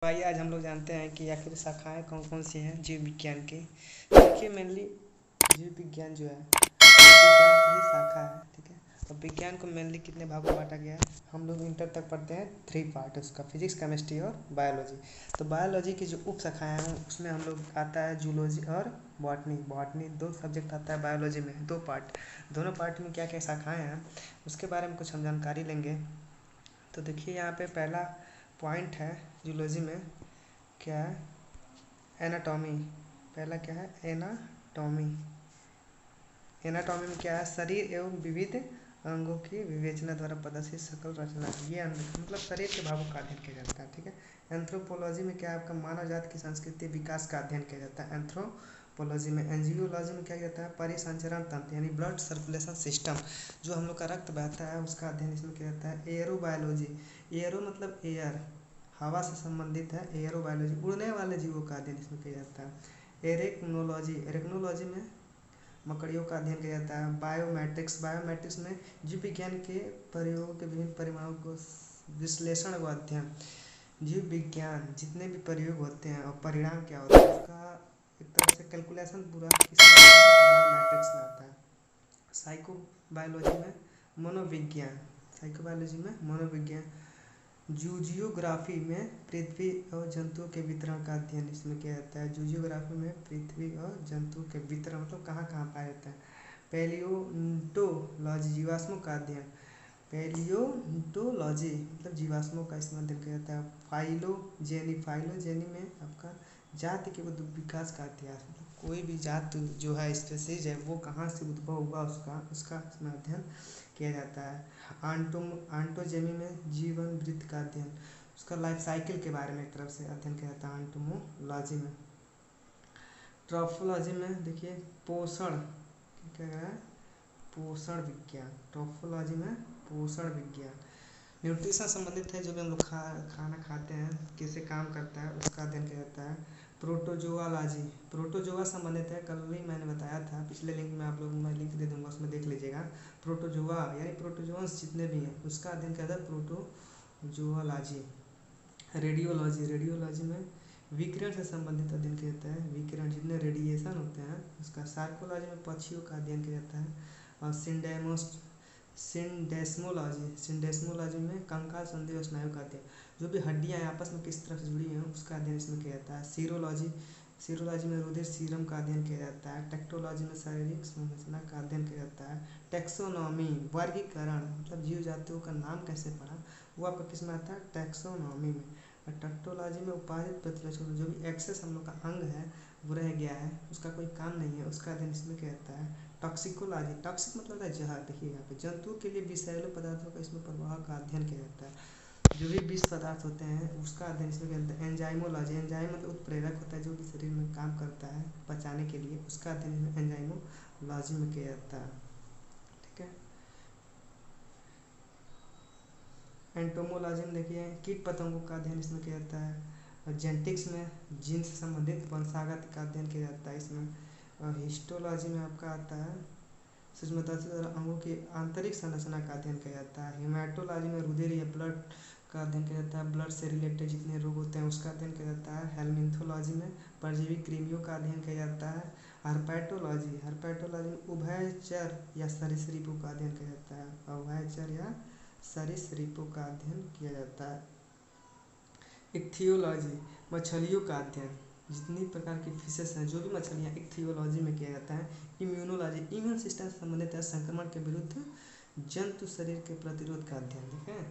आइए आज हम लोग जानते हैं कि आखिर शाखाएं कौन कौन सी हैं जीव विज्ञान की। देखिए मेनली जीव विज्ञान जो है विज्ञान की ही शाखा है, ठीक है। और विज्ञान को मेनली कितने भागों में बांटा गया है, हम लोग इंटर तक पढ़ते हैं 3 पार्ट उसका, फिजिक्स केमिस्ट्री और बायोलॉजी। तो बायोलॉजी की जो उप शाखाएँ हैं उसमें हम लोग आता है जूलॉजी और बॉटनी। बॉटनी 2 सब्जेक्ट आता है बायोलॉजी में, 2 पार्ट। दोनों पार्ट में क्या क्या शाखाएँ हैं उसके बारे में कुछ हम जानकारी लेंगे। तो देखिए यहाँ पे पहला पॉइंट है जूलॉजी में, क्या है, एनाटॉमी। पहला क्या है, एनाटॉमी। एनाटॉमी में क्या है, शरीर एवं विविध अंगों की विवेचना द्वारा प्रदर्शित सकल रचना, ये मतलब शरीर के भागों का अध्ययन किया जाता है, ठीक है। एंथ्रोपोलॉजी में क्या है आपका, मानव जाति की संस्कृति विकास का अध्ययन किया जाता है एंथ्रोपोलॉजी में। एंजियोलॉजी में क्या जाता है, परिसंचरण तंत्र यानी ब्लड सर्कुलेशन सिस्टम, जो हम लोग का रक्त बहता है उसका अध्ययन इसमें किया जाता है। एयरोबायोलॉजी, एयरो मतलब एयर, हवा से संबंधित है, एयरोबायोलॉजी उड़ने वाले जीवों का अध्ययन इसमें किया जाता है। एरेक्नोलॉजी, एरेक्नोलॉजी में मकड़ियों का अध्ययन किया जाता है। बायोमेट्रिक्स, बायोमेट्रिक्स में जीव विज्ञान के प्रयोगों के विभिन्न परिमाणों को विश्लेषण व अध्ययन। जीव विज्ञान जितने भी प्रयोग होते हैं और परिणाम क्या होता है उसका एक तरह से कैलकुलेशन पूरा बायोमेट्रिक्स में आता है। साइको बायोलॉजी में मनोविज्ञान, साइकोबायोलॉजी में मनोविज्ञान। जूजियोग्राफी में पृथ्वी और जंतुओं के वितरण का अध्ययन इसमें किया जाता है। जूजियोग्राफी में पृथ्वी और जंतुओं के वितरण मतलब कहाँ कहाँ पाए जाते हैं। पैलियोंटोलॉजी, जीवाश्मों का अध्ययन। पैलियोंटोलॉजी मतलब जीवाश्मों का इसमें अध्ययन किया जाता है। फाइलोजेनी, फाइलोजेनी में आपका जाति के विकास का इतिहास, मतलब कोई भी जात जो है स्पेसीज है वो कहाँ से उद्भव हुआ उसका इसमें अध्ययन किया जाता है। आंटोजेमी में जीवन वृत्त का अध्ययन, उसका लाइफ साइकिल के बारे में एक तरफ से अध्ययन किया जाता है आंटोमोलॉजी में। ट्रॉफोलॉजी में देखिए पोषण, क्या है, पोषण विज्ञान। ट्रॉफोलॉजी में पोषण विज्ञान, न्यूट्रिशन संबंधित है, जो भी हम लोग खाना खाते हैं कैसे काम करता है उसका अध्ययन किया जाता है। प्रोटोजोआलॉजी, प्रोटोजोआ संबंधित है, कल भी मैंने बताया था, पिछले लिंक में आप लोग मैं लिंक दे दूंगा उसमें देख लीजिएगा। प्रोटोजोआ यानी प्रोटोजोन्स जितने भी हैं उसका अध्ययन किया जाता है प्रोटोजोआलॉजी। रेडियोलॉजी, रेडियोलॉजी में विकिरण से संबंधित अध्ययन किया जाता है, विकिरण जितने रेडिएशन होते हैं उसका। सार्कोलॉजी में पक्षियों का अध्ययन किया जाता है। और सिंडेस्मोलॉजी, सिंडेस्मोलॉजी में कंकाल संधि और स्नायु का अध्ययन, जो भी हड्डियां आपस में किस तरह से जुड़ी हैं उसका अध्ययन इसमें किया जाता है। सीरोलॉजी, सीरोलॉजी में रुधिर सीरम का अध्ययन किया जाता है। टेक्टोलॉजी में शारीरिक संरचना का अध्ययन किया जाता है। टेक्सोनॉमी वर्गीकरण मतलब जीव जातियों का नाम कैसे पढ़ा वो आपका किस में आता है, टैक्सोनॉमी में। और टेक्टोलॉजी में उपाधित प्रतिरक्षण, जो भी एक्सेस हम लोग का अंग है वो रह गया है उसका कोई काम नहीं है उसका अध्ययन इसमें किया जाता है। टॉक्सिकोलॉजी, टॉक्सिक मतलब है जहर, देखिए यहाँ पे जंतुओं के लिए विषैले पदार्थों का इसमें प्रवाह का अध्ययन किया जाता है, जो भी विष पदार्थ होते हैं उसका अध्ययन इसमें किया जाता है। एंजाइमोलॉजी, एंजाइम मतलब उत्प्रेरक होता है जो कि शरीर में काम करता है पचाने के लिए, उसका अध्ययन एंजाइमोलॉजी में किया जाता है, ठीक है। एंटोमोलॉजी में देखिए कीट पतंगों का अध्ययन इसमें किया जाता है। और जेनेटिक्स में जीन से संबंधित वंशागत का अध्ययन किया जाता है इसमें। और हिस्टोलॉजी में आपका आता है सूक्ष्मदर्शी द्वारा अंगों की आंतरिक संरचना का अध्ययन किया जाता है। हेमाटोलॉजी में रुधिर या ब्लड का अध्ययन किया जाता है, ब्लड से रिलेटेड जितने रोग होते हैं उसका अध्ययन किया जाता है। हेलमिन्थोलॉजी में परजीवी कृमियों का अध्ययन किया जाता है। हर्पैटोलॉजी, हर्पैटोलॉजी में उभयचर या सरीसृपों का अध्ययन किया जाता है, उभयचर या सरीसृपों का अध्ययन किया जाता है। इक्थियोलॉजी मछलियों का अध्ययन, जितनी प्रकार की फिशेस हैं जो भी मछलियाँ इक्थियोलॉजी में किया जाता है। इम्यूनोलॉजी इम्यून सिस्टम से संबंधित है, संक्रमण के विरुद्ध जंतु शरीर के प्रतिरोध का अध्ययन, ठीक है।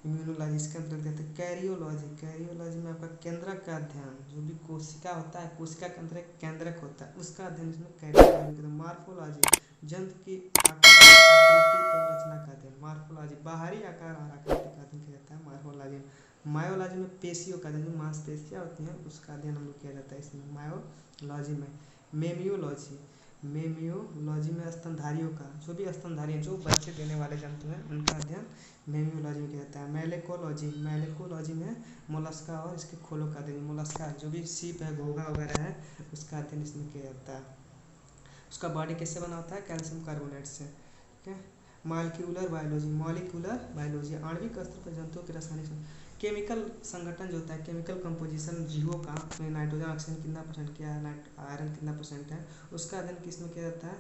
इम्यूनोलॉजी इसके अंतर्गत आते हैं। कैरियोलॉजी, कैरियोलॉजी में आपका केंद्रक का अध्ययन, जो भी कोशिका होता है कोशिका के अंदर एक केंद्रक होता है उसका अध्ययन इसमें कैरियोलॉजी। मार्फोलॉजी जंतु की आकृति और रचना का अध्ययन, मार्फोलॉजी बाहरी आकार और आकृति का अध्ययन किया जाता है मार्फोलॉजी। मायोलॉजी में पेशियों का अध्ययन, जो मांसपेशियाँ होती हैं उसका अध्ययन हम लोग किया जाता है इसमें मायोलॉजी में। मेमियोलॉजी, मेमियोलॉजी में स्तनधारियों का, जो भी स्तनधारी हैं जो बच्चे देने वाले जंतु हैं उनका अध्ययन मेमियोलॉजी में किया जाता है। मैलेकोलॉजी, मैलेकोलॉजी में मोलस्का और इसके खोलों का अध्ययन, मोलस्का जो भी सीप है घोंघा वगैरह है उसका अध्ययन इसमें किया जाता है। उसका बॉडी कैसे बना होता है, कैल्शियम कार्बोनेट से, ठीक है। मॉलिक्यूलर बायोलॉजी आणविक स्तर पर जंतुओं के रासायनिक केमिकल संगठन जो होता है, केमिकल कंपोजिशन जीवों का, उसमें नाइट्रोजन ऑक्सीजन कितना परसेंट क्या है, आयरन कितना परसेंट है, उसका अध्ययन किस में किया जाता है,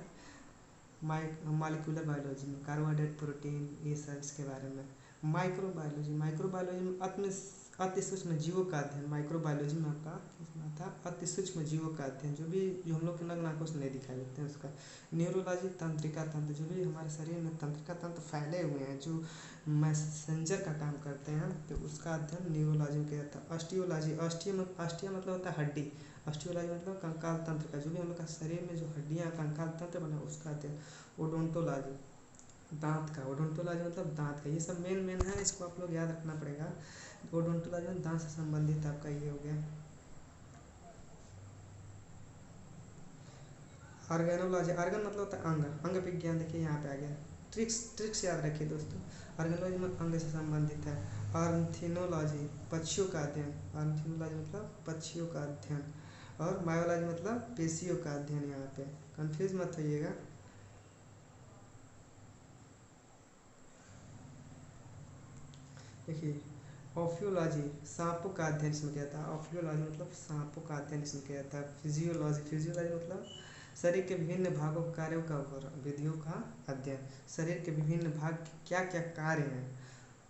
मॉलिक्यूलर बायोलॉजी में, कार्बोहाइड्रेट प्रोटीन ये सब इसके बारे में। माइक्रोबायोलॉजी में अति सूक्ष्म जीवों का अध्ययन, माइक्रोबायोलॉजी में आपका किसमें था, अति सूक्ष्म जीवों का अध्ययन, जो हम लोग के नग्न आंखों से नहीं दिखाई देते हैं उसका। न्यूरोलॉजी तंत्रिका तंत्र, जो भी हमारे शरीर में तंत्रिका तंत्र फैले हुए हैं जो मैसेंजर का काम करते हैं, तो उसका अध्ययन न्यूरोलॉजी में किया जाता है। ऑस्टियोलॉजी, ऑस्टिया मतलब होता है हड्डी, ऑस्टियोलॉजी मतलब कंकाल तंत्र का, जो भी हम लोग का शरीर में जो हड्डियाँ कंकाल तंत्र बना उसका अध्ययन। ओडोंटोलॉजी, दांत का, ओडोंटोलॉजी मतलब दांत का, ये सब मेन है, इसको आप लोग याद रखना पड़ेगा। ओडोंटोलॉजी में दांत से संबंधित आपका ये हो गया। ऑर्गेनोलॉजी, ऑर्गन मतलब होता है अंग विज्ञान, देखिए यहाँ पे आ गया। ट्रिक्स याद रखिए दोस्तों, ऑर्गेनोलॉजी में अंग से संबंधित है। ऑर्निथोलॉजी पक्षियों का अध्ययन, ऑर्निथोलॉजी मतलब पक्षियों का अध्ययन, और बायोलॉजी मतलब पेशियों का अध्ययन। यहाँ पे कंफ्यूज मत होइएगा। देखिए ऑफियोलॉजी सांपों का अध्ययन इसमें किया था, ऑफियोलॉजी मतलब सांपों का अध्ययन इसमें किया था। फिजियोलॉजी मतलब शरीर के विभिन्न भागों कार्यों का विधियों का अध्ययन, शरीर के विभिन्न भाग क्या क्या कार्य हैं,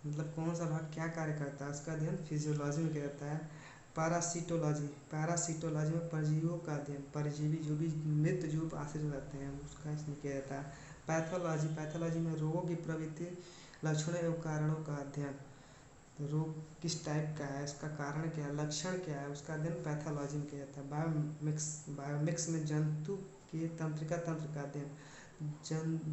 मतलब कौन सा भाग क्या कार्य करता है, उसका अध्ययन फिजियोलॉजी में किया जाता है। पैरासिटोलॉजी में परजीवियों का अध्ययन, परजीवी जो भी मृत जीव पर आश्रित रहते हैं उसका इसमें किया जाता है। पैथोलॉजी में रोगों की प्रवृत्ति, लक्षणों एवं कारणों का अध्ययन, रोग किस टाइप का है, उसका कारण क्या है, लक्षण क्या है, उसका अध्ययन पैथोलॉजी में किया जाता है। बायोमिक्स में जंतु के तंत्रिका तंत्र का अध्ययन,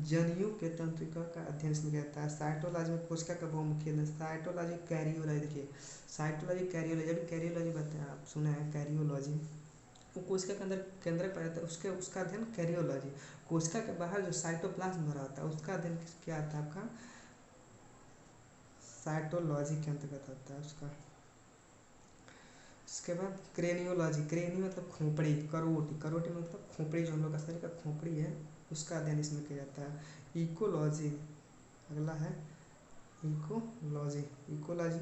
जनेयु के तंत्रिका का अध्ययन इसमें किया जाता है। साइटोलॉजी में कोशिका का बहुमुखी अध्ययन, साइटोलॉजी कैरियोलॉजी, देखिए साइटोलॉजी कैरियोलॉजी, अभी कैरियोलॉजी बताया आप सुना है, कैरियोलॉजी वो कोशिका के अंदर केंद्रक पाया जाता है, उसका अध्ययन कैरियोलॉजी। कोशिका के बाहर जो साइटोप्लाज्म भरा होता है उसका अध्ययन क्या आता है आपका, साइटोलॉजी के अंतर्गत आता है उसका। इसके बाद क्रेनी मतलब खोपड़ी, करोटी मतलब खोपड़ी, जो हम लोग का शरीर का खोपड़ी है उसका अध्ययन इसमें किया जाता है। इकोलॉजी, अगला है इकोलॉजी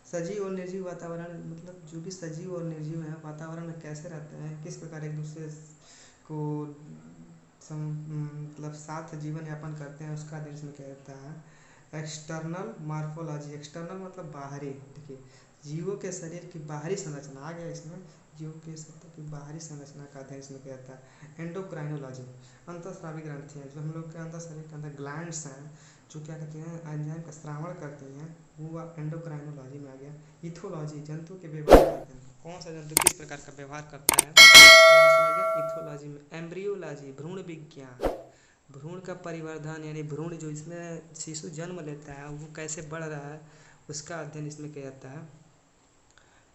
सजीव और निर्जीव वातावरण, मतलब जो भी सजीव और निर्जीव है वातावरण में कैसे रहते हैं, किस प्रकार एक दूसरे को मतलब साथ जीवन यापन करते हैं, उसका अध्ययन इसमें किया जाता है। एक्सटर्नल मार्फोलॉजी, एक्सटर्नल मतलब बाहरी, देखिए जीवों के शरीर की बाहरी संरचना आ गया इसमें, जीवों के शरीर की बाहरी संरचना का अध्ययन इसमें किया जाता है। एंडोक्राइनोलॉजी अंतःस्रावी ग्रंथियाँ, जो हम लोग के अंदर शरीर के अंदर ग्लैंड्स हैं जो क्या कहते हैं एंजाइम का स्रावण करती हैं, वो एंडोक्राइनोलॉजी में आ गया। इथोलॉजी जंतु के व्यवहार करते हैं, कौन सा जंतु किस प्रकार का व्यवहार करता है, इथोलॉजी में। एम्ब्रियोलॉजी भ्रूण विज्ञान, भ्रूण का परिवर्धन यानी भ्रूण जो इसमें शिशु जन्म लेता है वो कैसे बढ़ रहा है उसका अध्ययन इसमें किया जाता है।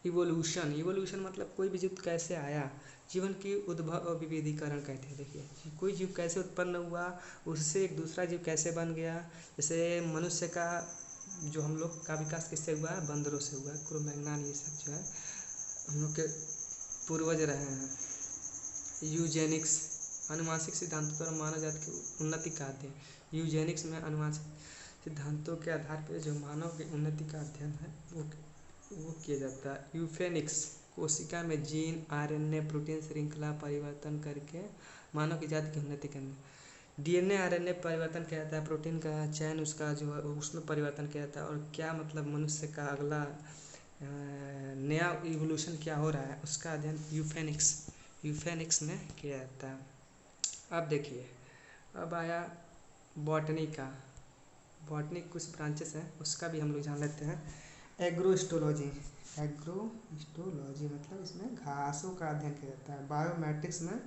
इवोल्यूशन मतलब कोई भी जीव कैसे आया, जीवन की उद्भव और विविधीकरण कहते हैं। देखिए कोई जीव कैसे उत्पन्न हुआ, उससे एक दूसरा जीव कैसे बन गया, जैसे मनुष्य का जो हम लोग का विकास किससे हुआ है, बंदरों से हुआ है, क्रोमैग्नान ये सब जो है हम लोग के पूर्वज रहे हैं। यूजेनिक्स आनुवांशिक सिद्धांतों द्वारा मानव जाति की उन्नति का अध्ययन, यूजेनिक्स में आनुवांशिक सिद्धांतों के आधार पर जो मानव की उन्नति का अध्ययन है वो किया जाता है। यूफेनिक्स कोशिका में जीन आरएनए प्रोटीन श्रृंखला परिवर्तन करके मानव की जाति की उन्नति करने, डीएनए आरएनए परिवर्तन किया जाता है, प्रोटीन का चयन उसका जो है उसमें परिवर्तन किया जाता है, और क्या मतलब मनुष्य का अगला नया इवोल्यूशन क्या हो रहा है उसका अध्ययन यूफेनिक्स में किया जाता है। अब देखिए अब आया बॉटनी का, बॉटनी कुछ ब्रांचेस हैं उसका भी हम लोग जान लेते हैं। एग्रोस्टोलॉजी मतलब इसमें घासों का अध्ययन किया जाता है। बायोमेट्रिक्स में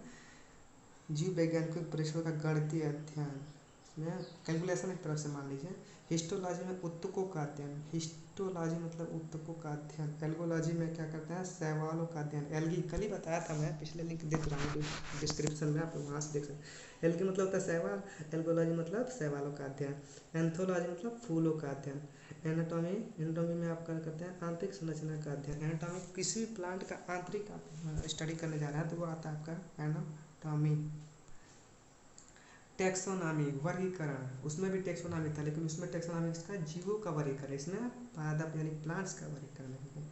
जीव वैज्ञानिकों के परीक्षणों का गणितीय अध्ययन, इसमें कैलकुलेशन एक तरह से मान लीजिए। हिस्टोलॉजी में उत्तकों का अध्ययन, हिस्टोलॉजी मतलब उत्तकों का अध्ययन। एल्गोलॉजी में क्या करते हैं, शैवालों का अध्ययन। एल्गी कल ही बताया था मैं, पिछले लिंक देख रहा हूँ डिस्क्रिप्शन में, आप वहाँ से देख सकते हैं। एल्गी मतलब होता है शैवाल, एल्गोलॉजी मतलब शैवालों का अध्ययन। एंथोलॉजी मतलब फूलों का अध्ययन। एनाटॉमी में आप क्या करते हैं, आंतरिक संरचना का अध्ययन। एनाटॉमी किसी भी प्लांट का आंतरिक आप स्टडी करने जा रहे हैं तो वो आता है आपका एनाटॉमी। टेक्सोनॉमी वर्गीकरण, उसमें भी टेक्सोनॉमी था, लेकिन उसमें टेक्सोनॉमी किसका, जीवों का वर्गीकरण, इसमें पादप यानी प्लांट्स का वर्गीकरण है।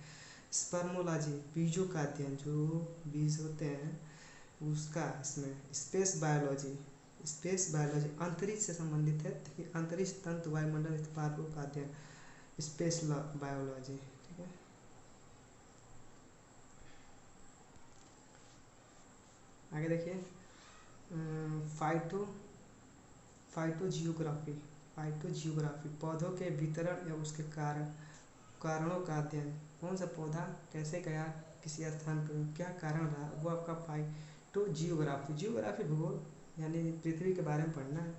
स्पर्मोलॉजी बीजों का अध्ययन, जो बीज होते हैं उसका। इसमें स्पेस बायोलॉजी, स्पेस बायोलॉजी अंतरिक्ष से संबंधित है, देखिए अंतरिक्ष तंत्र वायुमंडल पादपों का अध्ययन, स्पेस बायोलॉजी। ठीक है, आगे देखिए फाइटोजियोग्राफी, फाइटोजियोग्राफी पौधों के वितरण या उसके कारणों का अध्ययन, कौन सा पौधा कैसे गया किसी स्थान पर, क्या कारण रहा, वो आपका फाइटोजियोग्राफी। जियोग्राफी भूगोल यानी पृथ्वी के बारे में पढ़ना है।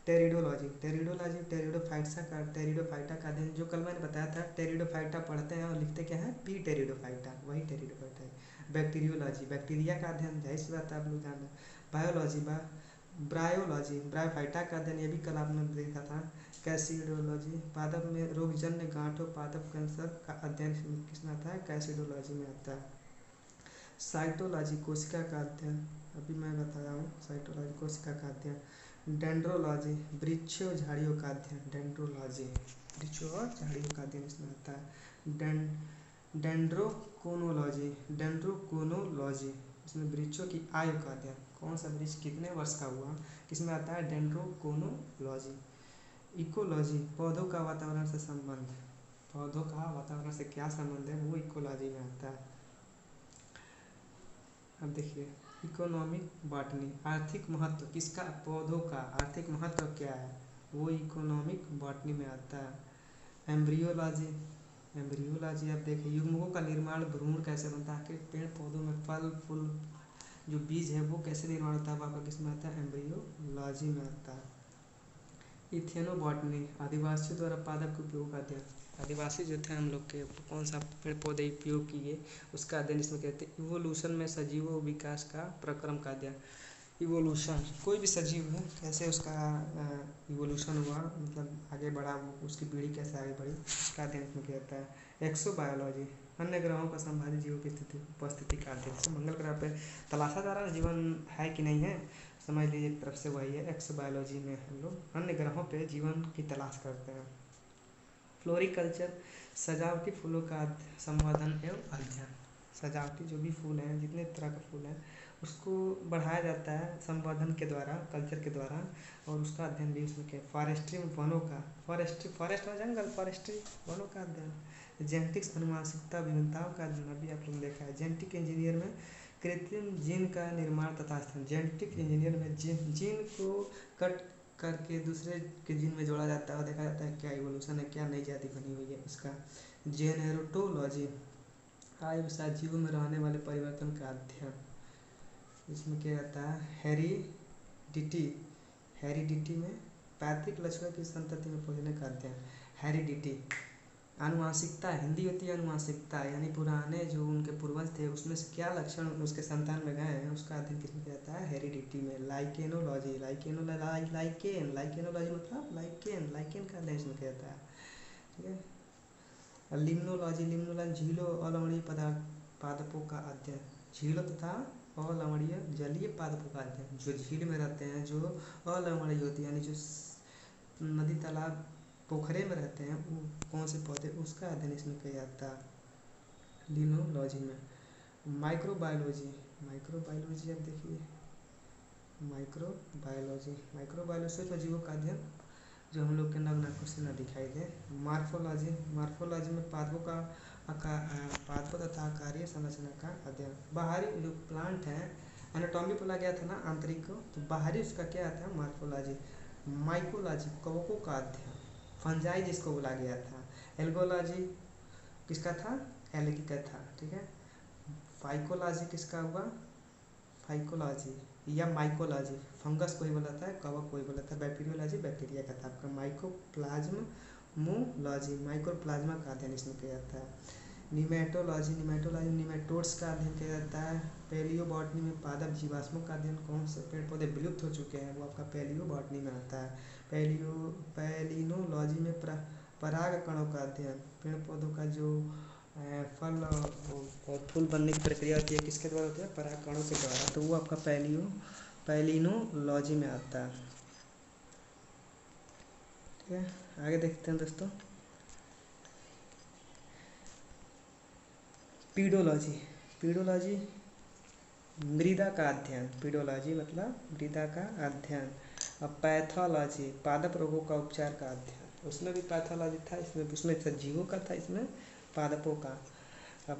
टेरिडोलॉजी, टेरिडोफाइटा का अध्ययन, जो कल मैंने बताया था, टेरिडोफाइटा पढ़ते हैं और लिखते क्या है, पी टेरिडोफाइटा, वही टेरिडोफाइटा है। बैक्टीरियोलॉजी, बैक्टीरिया का अध्ययन, जाहिर सी बात है आप लोग जानना। बायोलॉजी ब्रायोलॉजी, ब्रायोफाइटा का अध्ययन, ये भी कल आपने देखा था। कैसिडोलॉजी, पादप में रोगजन्य गांठों पादप कैंसर का अध्ययन किसमें आता है, कैसिडोलॉजी में आता है। साइटोलॉजी कोशिका का अध्ययन, अभी मैं बताया हूँ, साइटोलॉजी कोशिका का अध्ययन। डेंड्रोलॉजी वृक्षों झाड़ियों का अध्ययन, डेंड्रोलॉजी वृक्षों और झाड़ियों का अध्ययन इसमें आता है। डेंड्रोकोनोलॉजी इसमें वृक्षों की आयु का अध्ययन, कौन सा वृक्ष कितने वर्ष का हुआ, किसमें आता है, डेंड्रोकोनोलॉजी। इकोलॉजी पौधों का वातावरण से संबंध, पौधों का वातावरण से क्या संबंध है, वो इकोलॉजी में आता है। अब देखिए इकोनॉमिक बॉटनी, आर्थिक महत्व किसका, पौधों का आर्थिक महत्व क्या है, वो इकोनॉमिक बॉटनी में आता है। एम्ब्रियोलॉजी, एम्ब्रियोलॉजी आप देखिए युग्मकों का निर्माण भ्रूण कैसे बनता है, पेड़ पौधों में फल फूल जो बीज है वो कैसे निर्माण होता है, आपका किसमें आता है, एम्ब्रियोलॉजी में आता है। इथेनोबॉटनी आदिवासियों द्वारा पादप के उपयोग का अध्ययन, आदिवासी जो थे हम लोग के कौन सा पेड़ पौधे उपयोग किए उसका अध्ययन इसमें कहते हैं। इवोल्यूशन में सजीवों विकास का प्रक्रम का अध्ययन, इवोल्यूशन कोई भी सजीव है कैसे उसका इवोल्यूशन हुआ, मतलब आगे बढ़ा, उसकी पीढ़ी कैसे आगे बढ़ी, उसका अध्ययन इसमें किया जाता है। एक्सोबायोलॉजी अन्य ग्रहों पर संभावित जीवों की स्थिति उपस्थिति का अध्ययन, जैसे मंगल ग्रह पर तलाशा जा रहा है जीवन है कि नहीं है, समझ लीजिए एक तरफ से वही है। एक्सोबायोलॉजी में हम लोग अन्य ग्रहों पे जीवन की तलाश करते हैं। फ्लोरिकल्चर सजावटी फूलों का संवर्धन एवं अध्ययन, सजावटी जो भी फूल हैं जितने तरह के फूल हैं उसको बढ़ाया जाता है संवर्धन के द्वारा, कल्चर के द्वारा, और उसका अध्ययन भी उसमें क्या, फॉरेस्ट्री में वनों का, फॉरेस्ट में जंगल, फॉरेस्ट्री वनों का अध्ययन। जेनेटिक्स अनुवांशिकता विभिन्नताओं का अध्ययन, अभी आप लोगों ने देखा है। जेनेटिक इंजीनियर में कृत्रिम जीन का निर्माण तथा स्थान, जेनेटिक इंजीनियर में जीन को कट करके दूसरे के जीन में जोड़ा जाता है और देखा जाता है क्या इवोल्यूशन है, क्या नई जाति बनी हुई है इसका। जेनेरोटोलॉजी आयु के साथ जीवों में रहने वाले परिवर्तन का अध्ययन, इसमें क्या जाता है, हेरिडिटी में पैतृक लक्षणों की संतति में पहुंचने का अध्ययन। हेरिडिटी आनुवांशिकता, हिंदी होती है अनुवांशिकता, यानी पुराने जो उनके पूर्वज थे उसमें से क्या लक्षण उसके संतान में गए हैं उसका अध्ययन किसमें किया जाता है, हेरिडिटी में। लाइकेनोलॉजी, लाइकेनोलॉजी मतलब लाइकेन का अध्ययन इसमें किया जाता है। ठीक है। लिम्नोलॉजी झीलों और लवणीय पादपों का अध्ययन, झीलों तथा अलवणीय जलीय पादपों का अध्ययन, जो झील में रहते हैं, जो अलवणीय होती है यानी जो नदी तालाब पोखरे में रहते हैं वो कौन से पौधे, उसका अध्ययन इसमें किया जाता है लिम्नोलॉजी में। माइक्रोबायोलॉजी अब देखिए माइक्रोबायोलॉजी में जीवों का अध्ययन जो हम लोग के नग्न आंखों से न दिखाई दे। मार्फोलॉजी में पादपों तथा आकारीय संरचना का अध्ययन। बाहरी जो प्लांट है एनाटॉमी बोला गया था ना आंतरिक को, तो बाहरी उसका क्या आता है, मार्फोलॉजी। माइकोलॉजी कवकों का अध्ययन, फंजाई जिसको बोला गया था। एल्गोलॉजी किसका था, एल्गी का था। ठीक है। फाइकोलॉजी किसका हुआ, फाइकोलॉजी या माइकोलॉजी, फंगस कोई बोलाता है, कवक कोई बोलाता है। बैक्टीरियोलॉजी बैक्टीरिया का था। आपका माइक्रोप्लाज्मा का अध्ययन इसमें किया जाता है। निमेटोलॉजी निमेटोड्स का अध्ययन किया जाता है। पैलियोबॉटनी में पादप जीवाश्मों का अध्ययन, कौन से पेड़ पौधे विलुप्त हो चुके हैं वो आपका पैलियोबॉटनी में आता है। पैलिनोलॉजी में पराग कणों का अध्ययन, पेड़ पौधों का जो फल और फूल बनने की प्रक्रिया होती है किसके द्वारा होती है, पराग कणों के द्वारा, तो वो आपका पैलिनोलॉजी में आता है। ठीक है, आगे देखते हैं दोस्तों। पीडोलॉजी, पीडोलॉजी मृदा का अध्ययन, पीडोलॉजी मतलब मृदा का अध्ययन। अब पैथोलॉजी पादप रोगों का उपचार का अध्ययन, उसमें भी पैथोलॉजी था, उसमें सजीवों का था, इसमें पादपों का। अब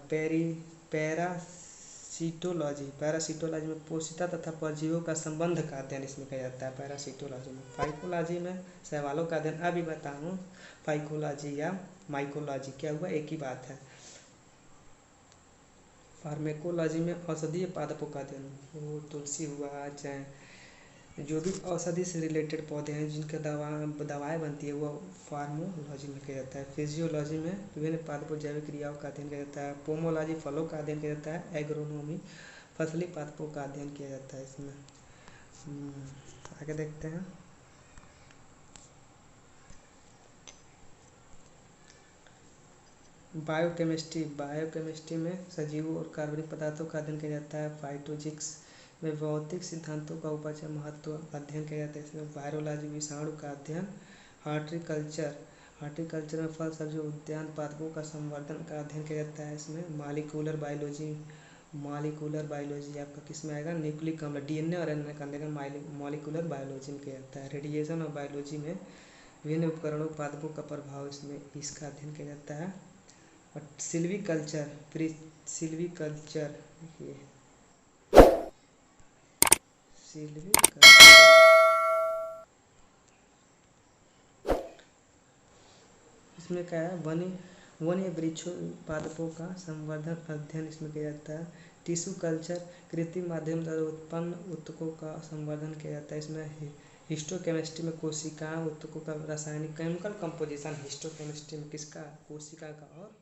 पैरासीटोलॉजी, पैरासीटोलॉजी में पोषिता तथा परजीवियों का संबंध का अध्ययन इसमें किया जाता है पैरासीटोलॉजी में। फाइकोलॉजी में सवालों का अध्ययन, अभी बताऊँ फाइकोलॉजी या माइकोलॉजी क्या हुआ, एक ही बात है। फार्मेकोलॉजी में औषधीय पादपों का अध्ययन, वो तुलसी हुआ, चाहे जो भी औषधि से रिलेटेड पौधे हैं जिनके दवाएं बनती है, वो फार्मोलॉजी में किया जाता है। फिजियोलॉजी में विभिन्न पादपों जैविक क्रियाओं का अध्ययन किया जाता है। पोमोलॉजी फलों का अध्ययन किया जाता है। एग्रोनॉमी फसली पादपों का अध्ययन किया जाता है इसमें। आगे देखते हैं। बायोकेमिस्ट्री, बायोकेमिस्ट्री में सजीवों और कार्बनिक पदार्थों का अध्ययन किया जाता है। फाइटोजिक्स में भौतिक सिद्धांतों का उपज महत्व अध्ययन किया जाता है इसमें। वायरोलॉजी विषाणु का अध्ययन। हार्टिकल्चर, हार्टिकल्चर में फल सब्जी उद्यान पादपों का संवर्धन का अध्ययन किया जाता है इसमें। मॉलिक्यूलर बायोलॉजी, मॉलिक्यूलर बायोलॉजी आपका किस में आएगा, न्यूक्लिक अम्ल, डीएनए और एनए का अंदर मॉलिक्यूलर बायोलॉजी में किया जाता है। रेडिएशन और बायोलॉजी में विभिन्न उपकरणों पादपों का प्रभाव, इसमें इसका अध्ययन किया जाता है। और सिल्वीकल्चर, सिल्वीकल्चर, देखिए सिल्वीकल्चर इसमें क्या है, वन्य वृक्षों पादपों का संवर्धन अध्ययन इसमें किया जाता है। टिश्यू कल्चर कृत्रिम माध्यम द्वारा उत्पन्न ऊतकों का संवर्धन किया जाता है इसमें। हिस्टोकेमिस्ट्री में कोशिका ऊतकों का रासायनिक केमिकल कंपोजिशन, हिस्टोकेमिस्ट्री में किसका, कोशिका का और